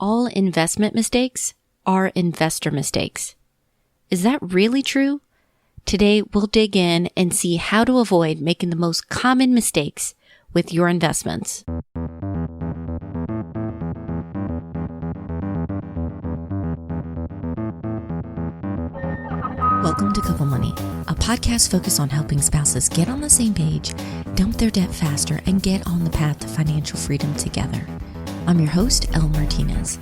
all investment mistakes are investor mistakes. Is that really true? Today, we'll dig in and see how to avoid making the most common mistakes with your investments. Welcome to Couple Money, a podcast focused on helping spouses get on the same page, dump their debt faster, and get on the path to financial freedom together. I'm your host, Elle Martinez.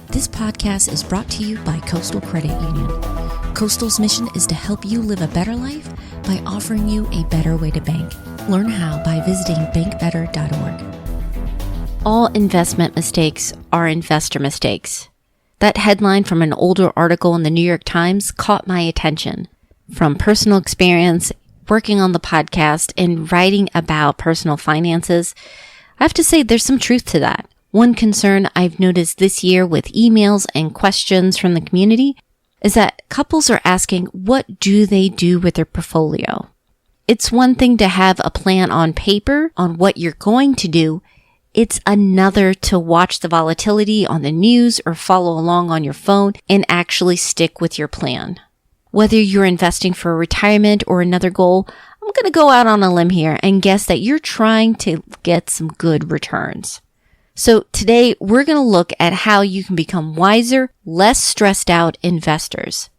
This podcast is brought to you by Coastal Credit Union. Coastal's mission is to help you live a better life by offering you a better way to bank. Learn how by visiting bankbetter.org. All investment mistakes are investor mistakes. That headline from an older article in the New York Times caught my attention. From personal experience, working on the podcast, and writing about personal finances, I have to say there's some truth to that. One concern I've noticed this year with emails and questions from the community is that couples are asking, what do they do with their portfolio? It's one thing to have a plan on paper on what you're going to do. It's another to watch the volatility on the news or follow along on your phone and actually stick with your plan. Whether you're investing for retirement or another goal, I'm going to go out on a limb here and guess that you're trying to get some good returns. So today we're going to look at how you can become wiser, less stressed out investors.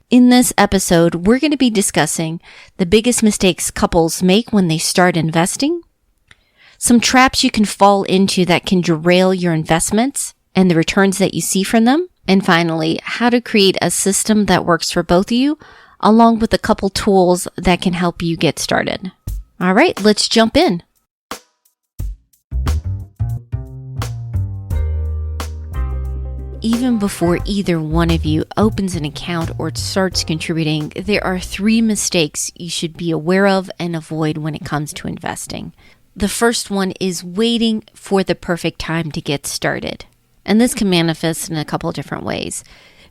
In this episode, we're going to be discussing the biggest mistakes couples make when they start investing, some traps you can fall into that can derail your investments and the returns that you see from them. And finally, how to create a system that works for both of you, along with a couple tools that can help you get started. All right, let's jump in. Even before either one of you opens an account or starts contributing, there are 3 mistakes you should be aware of and avoid when it comes to investing. The first one is waiting for the perfect time to get started. And this can manifest in a couple of different ways.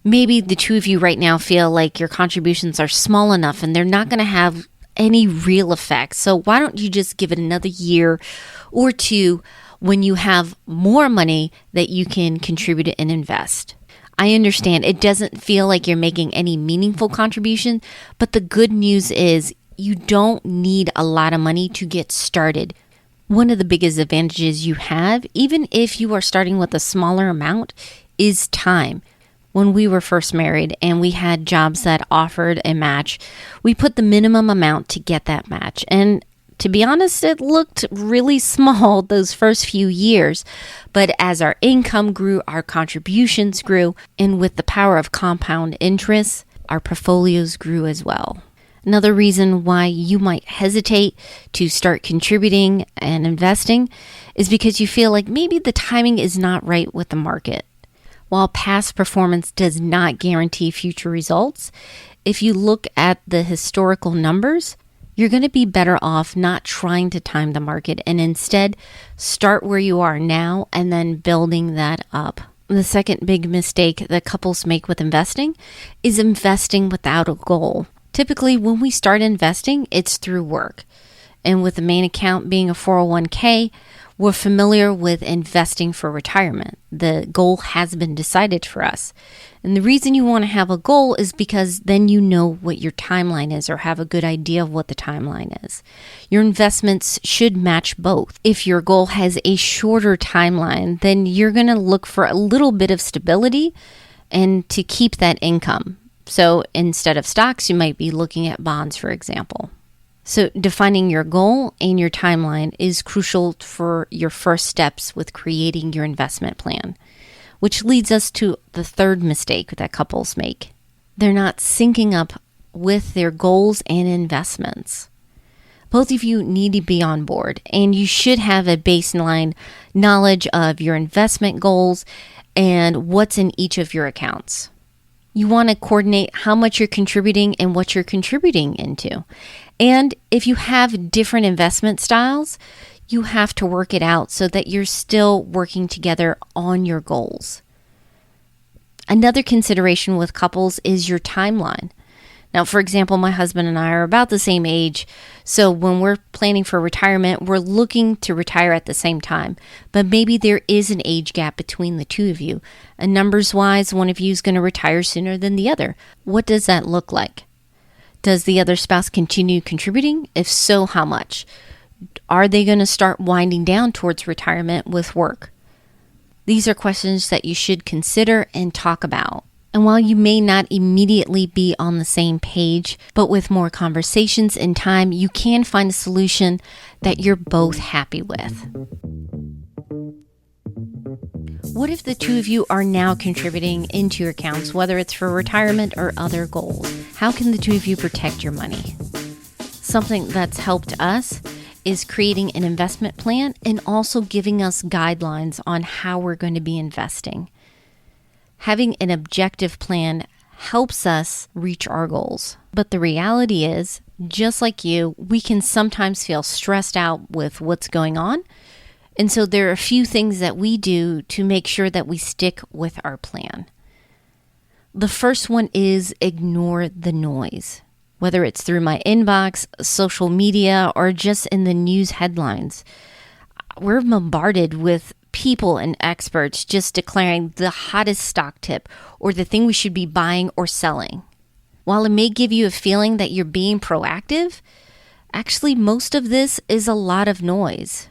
Maybe the two of you right now feel like your contributions are small enough and they're not going to have any real effect. So why don't you just give it another year or two when you have more money that you can contribute and invest? I understand it doesn't feel like you're making any meaningful contribution, but the good news is you don't need a lot of money to get started. One of the biggest advantages you have, even if you are starting with a smaller amount, is time. When we were first married and we had jobs that offered a match, we put the minimum amount to get that match. And to be honest, it looked really small those first few years. But as our income grew, our contributions grew, and with the power of compound interest, our portfolios grew as well. Another reason why you might hesitate to start contributing and investing is because you feel like maybe the timing is not right with the market. While past performance does not guarantee future results, if you look at the historical numbers, you're going to be better off not trying to time the market and instead start where you are now and then building that up. The second big mistake that couples make with investing is investing without a goal. Typically, when we start investing, it's through work. And with the main account being a 401k, we're familiar with investing for retirement. The goal has been decided for us. And the reason you want to have a goal is because then you know what your timeline is or have a good idea of what the timeline is. Your investments should match both. If your goal has a shorter timeline, then you're going to look for a little bit of stability and to keep that income. So instead of stocks, you might be looking at bonds, for example. So defining your goal and your timeline is crucial for your first steps with creating your investment plan, which leads us to the third mistake that couples make. They're not syncing up with their goals and investments. Both of you need to be on board, and you should have a baseline knowledge of your investment goals and what's in each of your accounts. You want to coordinate how much you're contributing and what you're contributing into. And if you have different investment styles, you have to work it out so that you're still working together on your goals. Another consideration with couples is your timeline. Now, for example, my husband and I are about the same age, so when we're planning for retirement, we're looking to retire at the same time. But maybe there is an age gap between the two of you, and numbers-wise, one of you is going to retire sooner than the other. What does that look like? Does the other spouse continue contributing? If so, how much? Are they going to start winding down towards retirement with work? These are questions that you should consider and talk about. And while you may not immediately be on the same page, but with more conversations and time, you can find a solution that you're both happy with. What if the two of you are now contributing into your accounts, whether it's for retirement or other goals? How can the two of you protect your money? Something that's helped us is creating an investment plan and also giving us guidelines on how we're going to be investing. Having an objective plan helps us reach our goals. But the reality is, just like you, we can sometimes feel stressed out with what's going on. And so there are a few things that we do to make sure that we stick with our plan. The first one is ignore the noise. Whether it's through my inbox, social media, or just in the news headlines, we're bombarded with people and experts just declaring the hottest stock tip or the thing we should be buying or selling. While it may give you a feeling that you're being proactive, actually most of this is a lot of noise.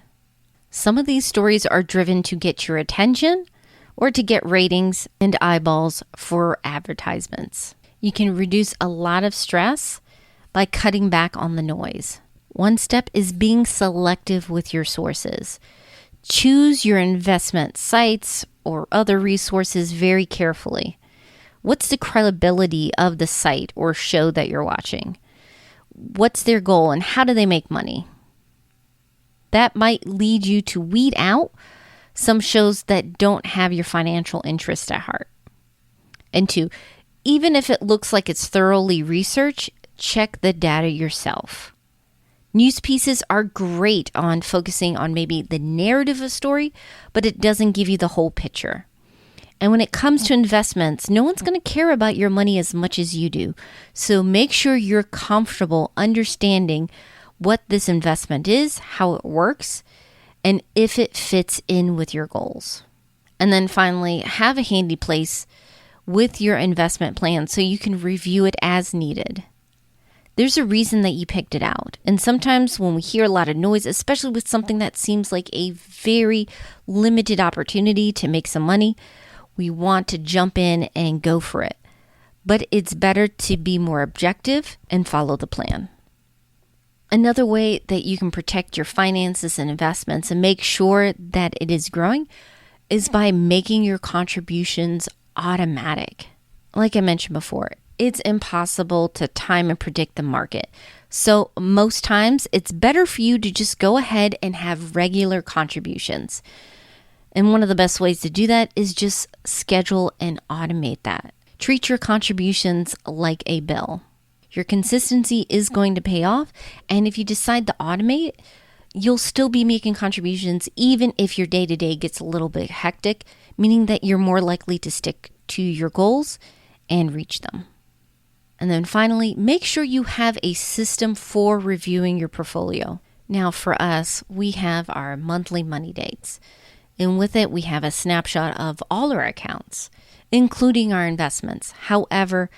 Some of these stories are driven to get your attention or to get ratings and eyeballs for advertisements. You can reduce a lot of stress by cutting back on the noise. One step is being selective with your sources. Choose your investment sites or other resources very carefully. What's the credibility of the site or show that you're watching? What's their goal and how do they make money? That might lead you to weed out some shows that don't have your financial interest at heart. And two, even if it looks like it's thoroughly researched, check the data yourself. News pieces are great on focusing on maybe the narrative of a story, but it doesn't give you the whole picture. And when it comes to investments, no one's going to care about your money as much as you do. So make sure you're comfortable understanding what this investment is, how it works, and if it fits in with your goals. And then finally, have a handy place with your investment plan so you can review it as needed. There's a reason that you picked it out. And sometimes when we hear a lot of noise, especially with something that seems like a very limited opportunity to make some money, we want to jump in and go for it. But it's better to be more objective and follow the plan. Another way that you can protect your finances and investments and make sure that it is growing is by making your contributions automatic. Like I mentioned before, it's impossible to time and predict the market. So most times it's better for you to just go ahead and have regular contributions. And one of the best ways to do that is just schedule and automate that. Treat your contributions like a bill. Your consistency is going to pay off. And if you decide to automate, you'll still be making contributions even if your day-to-day gets a little bit hectic, meaning that you're more likely to stick to your goals and reach them. And then finally, make sure you have a system for reviewing your portfolio. Now for us, we have our monthly money dates. And with it, we have a snapshot of all our accounts, including our investments. However,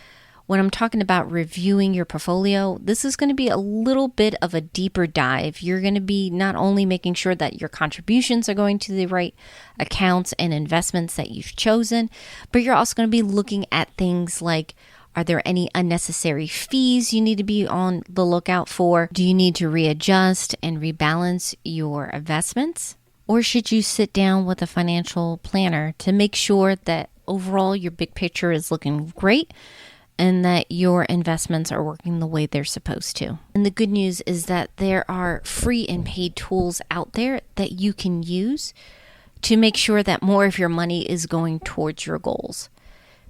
when I'm talking about reviewing your portfolio, this is going to be a little bit of a deeper dive. You're going to be not only making sure that your contributions are going to the right accounts and investments that you've chosen, but you're also going to be looking at things like, are there any unnecessary fees you need to be on the lookout for? Do you need to readjust and rebalance your investments? Or should you sit down with a financial planner to make sure that overall your big picture is looking great and that your investments are working the way they're supposed to? And the good news is that there are free and paid tools out there that you can use to make sure that more of your money is going towards your goals.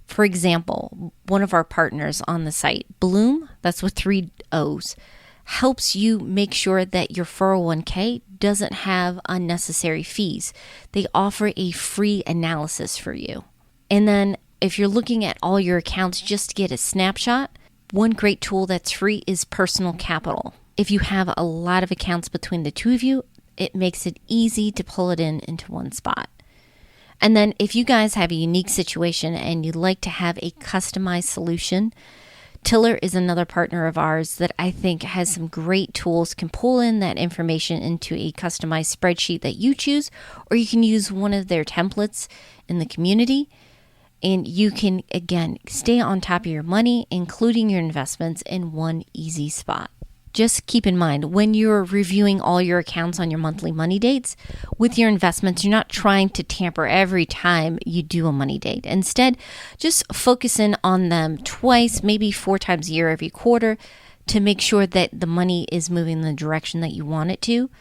For example, one of our partners on the site, Bloom, that's with 3 O's, helps you make sure that your 401k doesn't have unnecessary fees. They offer a free analysis for you. And then if you're looking at all your accounts just to get a snapshot, One great tool that's free is Personal Capital. If you have a lot of accounts between the two of you, it makes it easy to pull it into one spot. And then if you guys have a unique situation and you'd like to have a customized solution, Tiller is another partner of ours that I think has some great tools, can pull in that information into a customized spreadsheet that you choose, or you can use one of their templates in the community. And you can, again, stay on top of your money, including your investments, in one easy spot. Just keep in mind, when you're reviewing all your accounts on your monthly money dates, with your investments, you're not trying to tamper every time you do a money date. Instead, just focus in on them twice, maybe 4 times a year every quarter, to make sure that the money is moving in the direction that you want it to,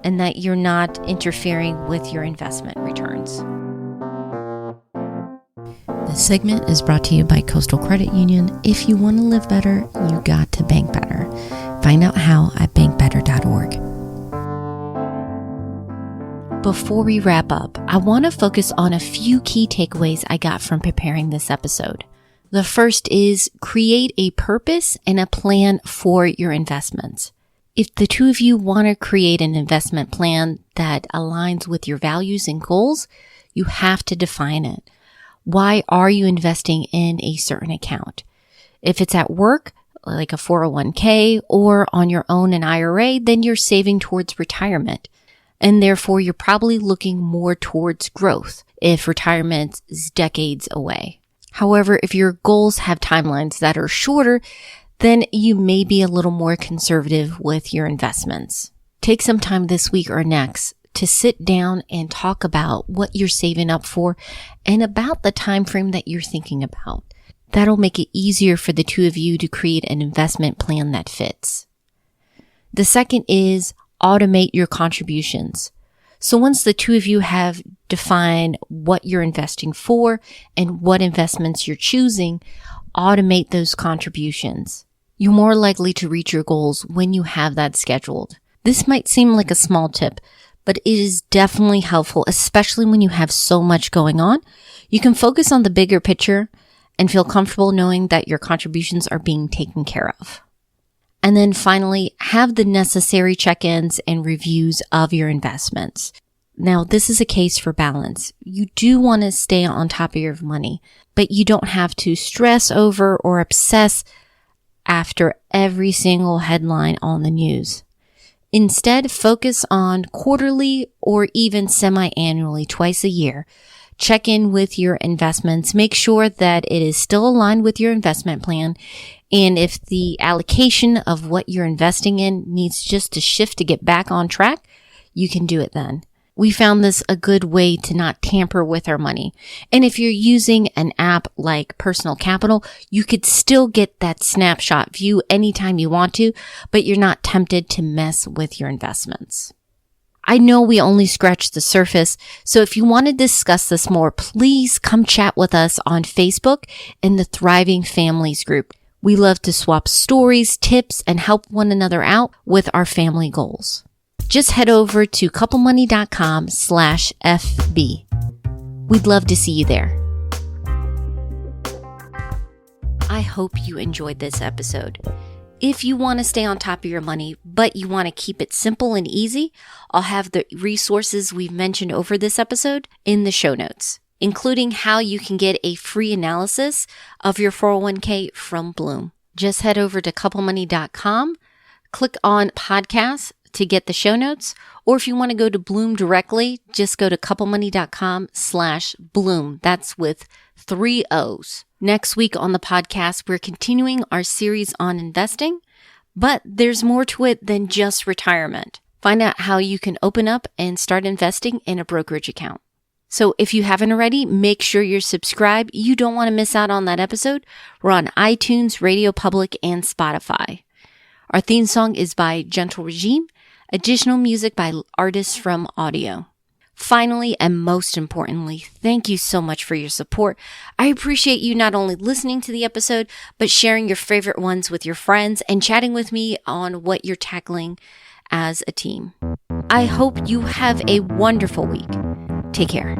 and that you're not interfering with your investment returns. This segment is brought to you by Coastal Credit Union. If you want to live better, you got to bank better. Find out how at bankbetter.org. Before we wrap up, I want to focus on a few key takeaways I got from preparing this episode. The first is create a purpose and a plan for your investments. If the two of you want to create an investment plan that aligns with your values and goals, you have to define it. Why are you investing in a certain account? If it's at work, like a 401k, or on your own, an IRA, then you're saving towards retirement. And therefore, you're probably looking more towards growth if retirement is decades away. However, if your goals have timelines that are shorter, then you may be a little more conservative with your investments. Take some time this week or next to sit down and talk about what you're saving up for and about the time frame that you're thinking about. That'll make it easier for the two of you to create an investment plan that fits. The second is automate your contributions. So once the two of you have defined what you're investing for and what investments you're choosing, automate those contributions. You're more likely to reach your goals when you have that scheduled. This might seem like a small tip, but it is definitely helpful, especially when you have so much going on. You can focus on the bigger picture and feel comfortable knowing that your contributions are being taken care of. And then finally, have the necessary check-ins and reviews of your investments. Now, this is a case for balance. You do want to stay on top of your money, but you don't have to stress over or obsess after every single headline on the news. Instead, focus on quarterly or even semi-annually, twice a year. Check in with your investments. Make sure that it is still aligned with your investment plan. And if the allocation of what you're investing in needs just to shift to get back on track, you can do it then. We found this a good way to not tamper with our money. And if you're using an app like Personal Capital, you could still get that snapshot view anytime you want to, but you're not tempted to mess with your investments. I know we only scratched the surface, so if you want to discuss this more, please come chat with us on Facebook in the Thriving Families group. We love to swap stories, tips, and help one another out with our family goals. Just head over to couplemoney.com/FB. We'd love to see you there. I hope you enjoyed this episode. If you want to stay on top of your money, but you want to keep it simple and easy, I'll have the resources we've mentioned over this episode in the show notes, including how you can get a free analysis of your 401k from Bloom. Just head over to couplemoney.com, click on podcasts to get the show notes, or if you want to go to Bloom directly, just go to couplemoney.com/Bloom. That's with 3 O's. Next week on the podcast, we're continuing our series on investing, but there's more to it than just retirement. Find out how you can open up and start investing in a brokerage account. So if you haven't already, make sure you're subscribed. You don't want to miss out on that episode. We're on iTunes, Radio Public, and Spotify. Our theme song is by Gentle Regime. Additional music by artists from Audio. Finally, and most importantly, thank you so much for your support. I appreciate you not only listening to the episode, but sharing your favorite ones with your friends and chatting with me on what you're tackling as a team. I hope you have a wonderful week. Take care.